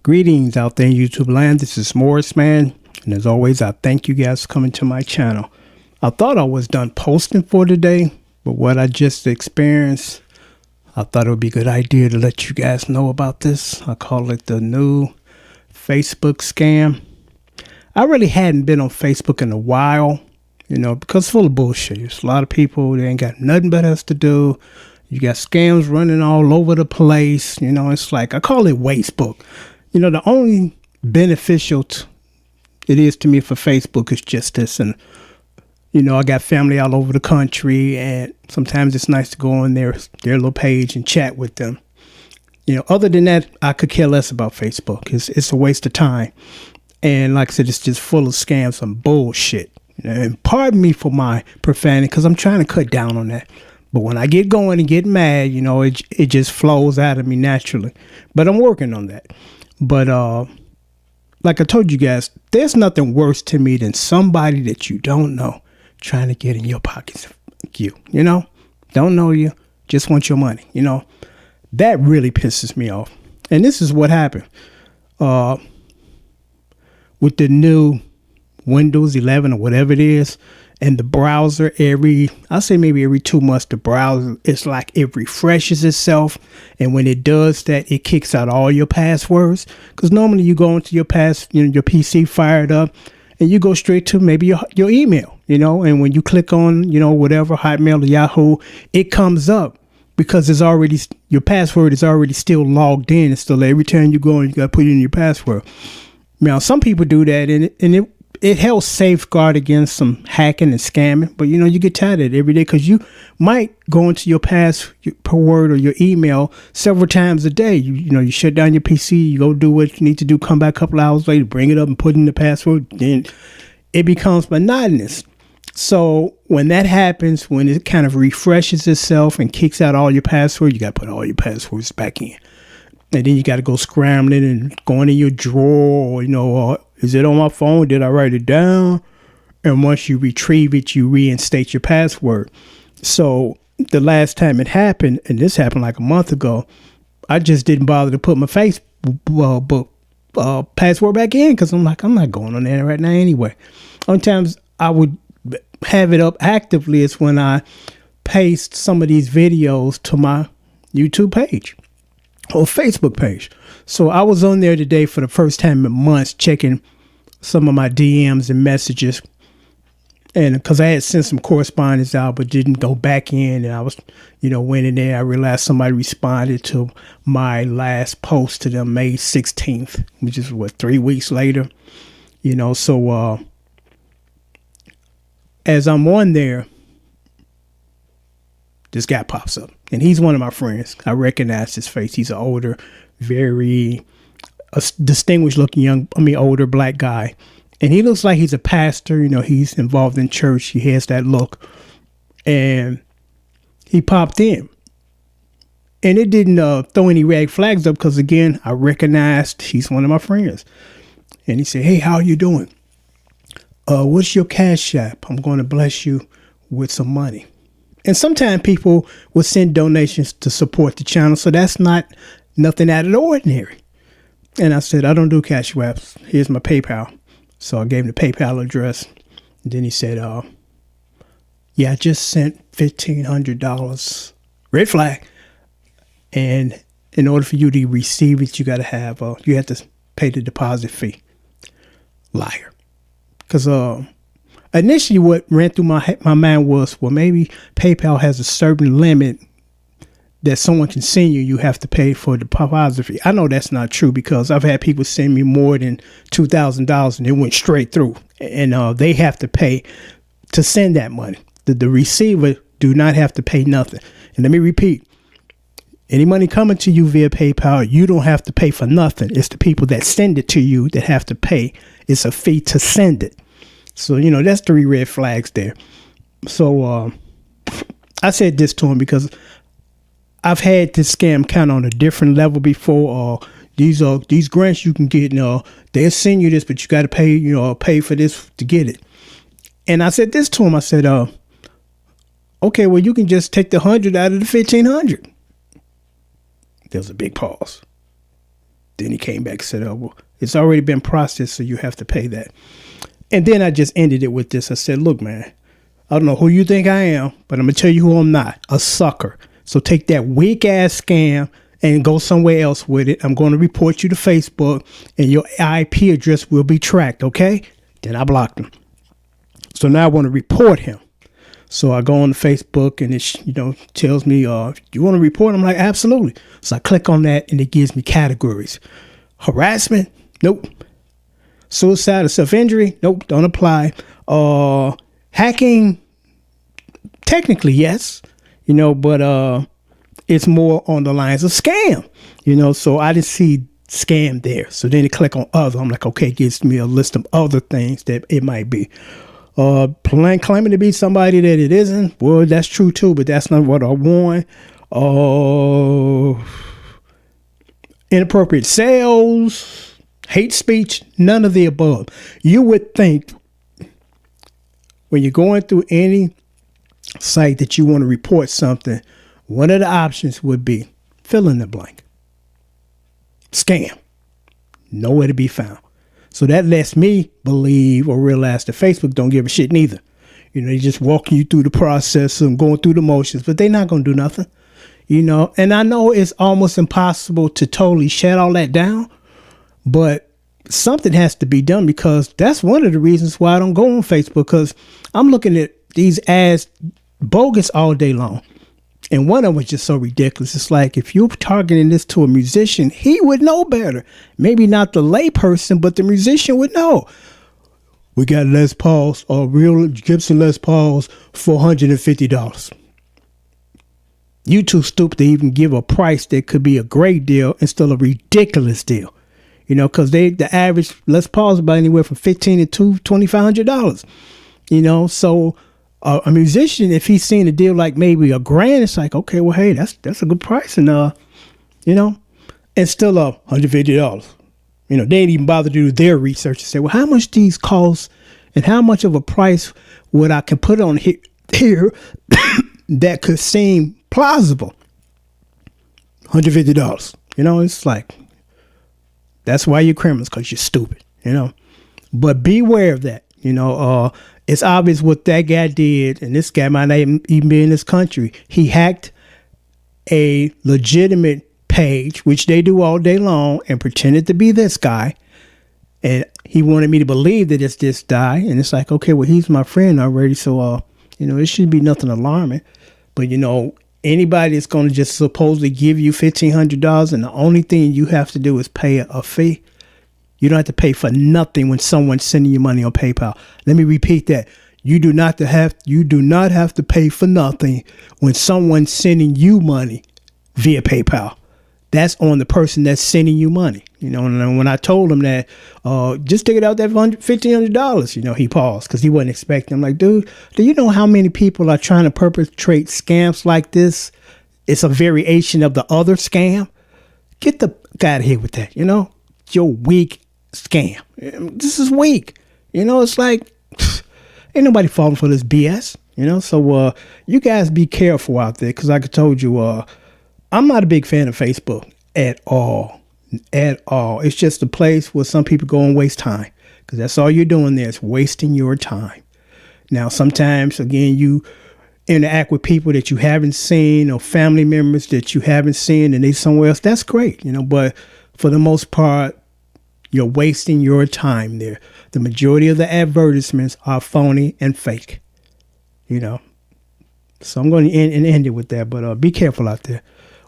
Greetings out there in YouTube land. This is Morris Man. And as always, I thank you guys for coming to my channel. I thought I was done posting for today, but what I just experienced, I thought it would be a good idea to let you guys know about this. I call it the new Facebook scam. I really hadn't been on Facebook in a while, because it's full of bullshit. There's a lot of people, they ain't got nothing but us to do. You got scams running all over the place. It's like, I call it wastebook. The only beneficial it is to me for Facebook is just this. And, I got family all over the country, and sometimes it's nice to go on their little page and chat with them. Other than that, I could care less about Facebook. It's a waste of time. And like I said, it's just full of scams, some bullshit. And pardon me for my profanity, because I'm trying to cut down on that. But when I get going and get mad, it just flows out of me naturally. But I'm working on that. But like I told you guys, there's nothing worse to me than somebody that you don't know trying to get in your pockets. Don't know you, just want your money. That really pisses me off. And this is what happened with the new Windows 11 or whatever it is. And the browser, I say maybe every 2 months, the browser, it's like it refreshes itself. And when it does that, it kicks out all your passwords. Because normally you go into your your PC fired up, and you go straight to maybe your email, and when you click on, whatever, Hotmail or Yahoo, it comes up because your password is already still logged in. It's still every time you go and you got to put in your password. Now, some people do that, and it helps safeguard against some hacking and scamming, but you get tired of it every day because you might go into your password or your email several times a day. You shut down your PC, you go do what you need to do, come back a couple hours later, bring it up and put in the password, then it becomes monotonous. So when that happens, when it kind of refreshes itself and kicks out all your passwords, you got to put all your passwords back in. And then you got to go scrambling and going in your drawer, or is it on my phone? Did I write it down? And once you retrieve it, you reinstate your password. So the last time it happened, and this happened like a month ago, I just didn't bother to put my Facebook password back in because I'm not going on there right now anyway. Sometimes I would have it up actively is when I paste some of these videos to my YouTube page or Facebook page. So I was on there today for the first time in months, checking some of my DMs and messages. And because I had sent some correspondence out, but didn't go back in. And I was, went in there, I realized somebody responded to my last post to them May 16th, which is 3 weeks later, so, as I'm on there, this guy pops up, and he's one of my friends. I recognize his face. He's an older, very distinguished looking older black guy. And he looks like he's a pastor. He's involved in church. He has that look. And he popped in. And it didn't throw any red flags up because, again, I recognized he's one of my friends. And he said, "Hey, how are you doing? What's your Cash App? I'm going to bless you with some money." And sometimes people will send donations to support the channel. So that's nothing out of the ordinary. And I said, "I don't do Cash Apps. Here's my PayPal." So I gave him the PayPal address. And then he said, "Yeah, I just sent $1,500. Red flag. And in order for you to receive it, you got to have, you have to pay the deposit fee." Liar. Because initially what ran through my mind was, well, maybe PayPal has a certain limit that someone can send you. You have to pay for the deposit fee. I know that's not true because I've had people send me more than $2,000 and it went straight through. And they have to pay to send that money. The receiver do not have to pay nothing. And let me repeat. Any money coming to you via PayPal, you don't have to pay for nothing. It's the people that send it to you that have to pay. It's a fee to send it. So, that's 3 red flags there. So I said this to him because I've had this scam kind of on a different level before. These grants you can get, they'll send you this, but you got to pay, pay for this to get it. And I said this to him. I said, okay, well, you can just take the 100 out of the 1,500. There was a big pause. Then he came back and said, oh, well, it's already been processed, so you have to pay that. And then I just ended it with this. I said, look, man, I don't know who you think I am, but I'm going to tell you who I'm not, a sucker. So take that weak ass scam and go somewhere else with it. I'm going to report you to Facebook and your IP address will be tracked. Okay. Then I blocked him. So now I want to report him. So I go on Facebook and it, tells me, you want to report? I'm like, absolutely. So I click on that and it gives me categories. Harassment? Nope. Suicide or self-injury? Nope. Don't apply. Hacking? Technically, yes. But it's more on the lines of scam. So I didn't see scam there. So then you click on other. I'm like, okay, it gives me a list of other things that it might be. Claiming to be somebody that it isn't. Well, that's true too, but that's not what I want. Inappropriate sales, hate speech, none of the above. You would think when you're going through any site that you want to report something, one of the options would be fill in the blank. Scam. Nowhere to be found. So that lets me believe or realize that Facebook don't give a shit neither. They just walking you through the process and going through the motions, but they're not going to do nothing. And I know it's almost impossible to totally shut all that down, but something has to be done, because that's one of the reasons why I don't go on Facebook, because I'm looking at these ads bogus all day long. And one of them was just so ridiculous. It's like, if you're targeting this to a musician, he would know better. Maybe not the lay person, but the musician would know. We got Les Pauls, or real Gibson Les Pauls, $450. You too stupid to even give a price that could be a great deal and still a ridiculous deal. Because the average Les Paul is about anywhere from $1,500 to $2,500. So a musician, if he's seeing a deal like maybe $1,000, it's like, okay, well, hey, that's a good price, and and still $150. They didn't even bother to do their research and say, well, how much these cost, and how much of a price would I can put on here that could seem plausible. $150. It's like, that's why you're criminals, because you're stupid. But beware of that. It's obvious what that guy did, and this guy might not even be in this country. He hacked a legitimate page, which they do all day long, and pretended to be this guy. And he wanted me to believe that it's this guy. And it's like, okay, well, he's my friend already. So, it should be nothing alarming. But, anybody that's going to just supposedly give you $1,500, and the only thing you have to do is pay a fee. You don't have to pay for nothing when someone's sending you money on PayPal. Let me repeat that. You do not have to pay for nothing when someone's sending you money via PayPal. That's on the person that's sending you money. And when I told him that, just take it out that $1,500, he paused because he wasn't expecting. I'm like, dude, do you know how many people are trying to perpetrate scams like this? It's a variation of the other scam. Get the guy out of here with that, Your weak scam. This is weak. It's like, ain't nobody falling for this BS, So you guys be careful out there, because like I told you, I'm not a big fan of Facebook at all. At all. It's just a place where some people go and waste time, because that's all you're doing there is wasting your time. Now, sometimes, again, you interact with people that you haven't seen, or family members that you haven't seen, and they somewhere else. That's great, But for the most part, you're wasting your time there. The majority of the advertisements are phony and fake, So I'm going to end it with that. But be careful out there.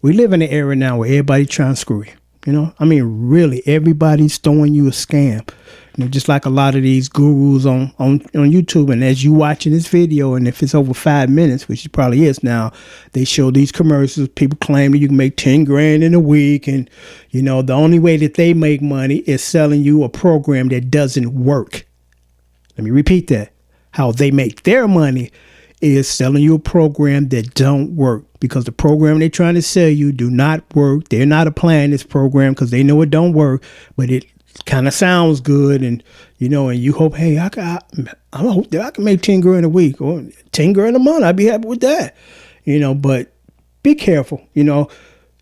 We live in an era now where everybody's trying to screw you. Really, everybody's throwing you a scam. Just like a lot of these gurus on YouTube. And as you watching this video, and if it's over 5 minutes, which it probably is now, they show these commercials. People claim that you can make 10 grand in a week. And, the only way that they make money is selling you a program that doesn't work. Let me repeat that. How they make their money is selling you a program that don't work, because the program they're trying to sell you do not work. They're not applying this program because they know it don't work, but it kind of sounds good. And, and you hope, hey, I hope that I can make 10 grand a week or 10 grand a month. I'd be happy with that, but be careful.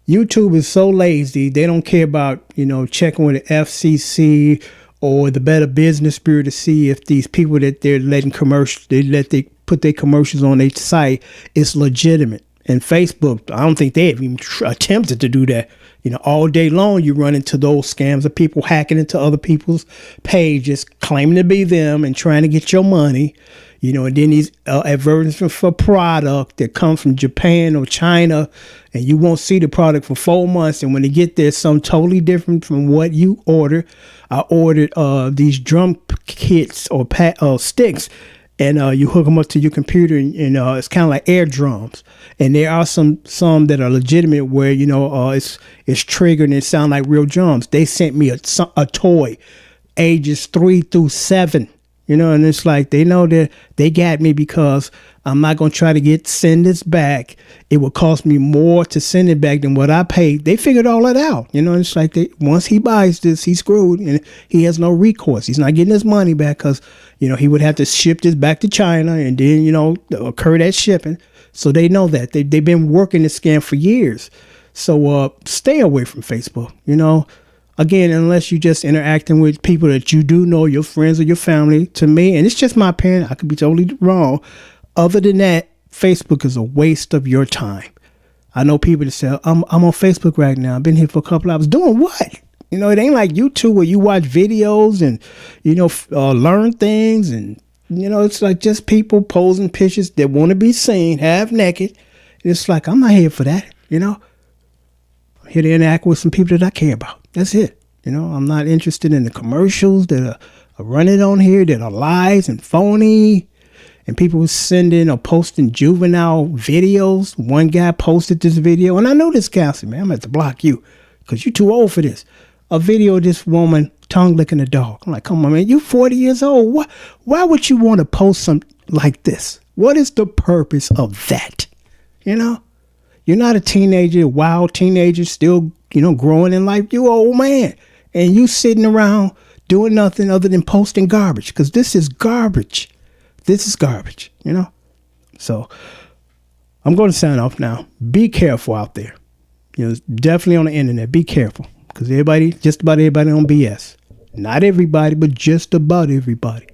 YouTube is so lazy. They don't care about, checking with the FCC or the Better Business Bureau to see if these people that they're letting they put their commercials on their site is legitimate. And Facebook, I don't think they have even attempted to do that. All day long you run into those scams of people hacking into other people's pages, claiming to be them and trying to get your money. And then these advertisements for product that come from Japan or China, and you won't see the product for 4 months. And when they get there, something totally different from what you ordered. I ordered these drum kits or sticks, and you hook them up to your computer, and it's kind of like air drums. And there are some that are legitimate where it's triggered and it sounds like real drums. They sent me a toy, ages 3 through 7. And it's like they know that they got me because I'm not going to try to send this back. It would cost me more to send it back than what I paid. They figured all that out. It's like once he buys this, he's screwed and he has no recourse. He's not getting his money back because, he would have to ship this back to China and then, occur that shipping. So they know that. They've been working this scam for years. So stay away from Facebook, Again, unless you're just interacting with people that you do know, your friends or your family, to me, and it's just my opinion, I could be totally wrong. Other than that, Facebook is a waste of your time. I know people that say, I'm on Facebook right now. I've been here for a couple hours. Doing what? It ain't like YouTube where you watch videos and, learn things. And, it's like just people posing pictures that want to be seen, half naked. It's like, I'm not here for that, I'm here to interact with some people that I care about. That's it. I'm not interested in the commercials that are running on here that are lies and phony. And people sending or posting juvenile videos. One guy posted this video. And I know this guy. I said, man, I'm going to have to block you because you're too old for this. A video of this woman tongue licking a dog. I'm like, come on, man. You 40 years old. Why would you want to post something like this? What is the purpose of that? You're not a teenager, a wild teenager, still, growing in life. You old man. And you sitting around doing nothing other than posting garbage. Because this is garbage. This is garbage, So I'm going to sign off now. Be careful out there. Definitely on the internet. Be careful. Because just about everybody on BS. Not everybody, but just about everybody.